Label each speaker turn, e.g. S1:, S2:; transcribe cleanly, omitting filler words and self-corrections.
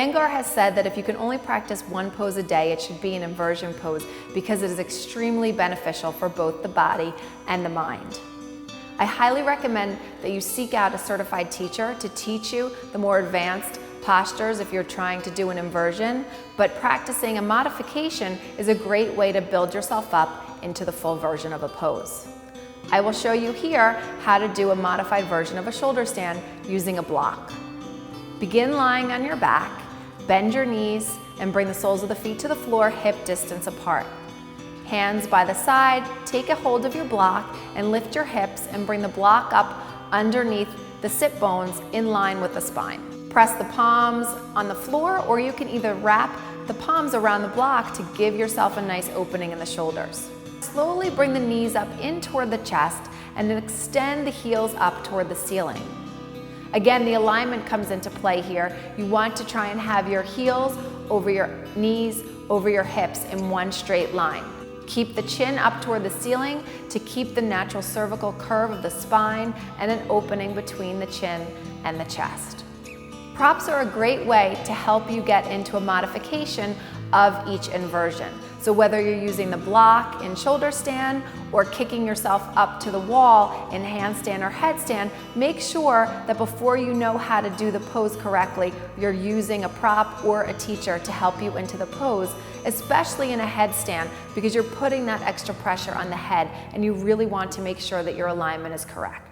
S1: Angar has said that if you can only practice one pose a day, it should be an inversion pose because it is extremely beneficial for both the body and the mind. I highly recommend that you seek out a certified teacher to teach you the more advanced postures if you're trying to do an inversion, but practicing a modification is a great way to build yourself up into the full version of a pose. I will show you here how to do a modified version of a shoulder stand using a block. Begin lying on your back, bend your knees, and bring the soles of the feet to the floor hip distance apart. Hands by the side, take a hold of your block and lift your hips and bring the block up underneath the sit bones in line with the spine. Press the palms on the floor, or you can either wrap the palms around the block to give yourself a nice opening in the shoulders. Slowly bring the knees up in toward the chest and then extend the heels up toward the ceiling. Again, the alignment comes into play here. You want to try and have your heels over your knees, over your hips in one straight line. Keep the chin up toward the ceiling to keep the natural cervical curve of the spine and an opening between the chin and the chest. Props are a great way to help you get into a modification of each inversion. So whether you're using the block in shoulder stand or kicking yourself up to the wall in handstand or headstand, make sure that before you know how to do the pose correctly, you're using a prop or a teacher to help you into the pose, especially in a headstand, because you're putting that extra pressure on the head and you really want to make sure that your alignment is correct.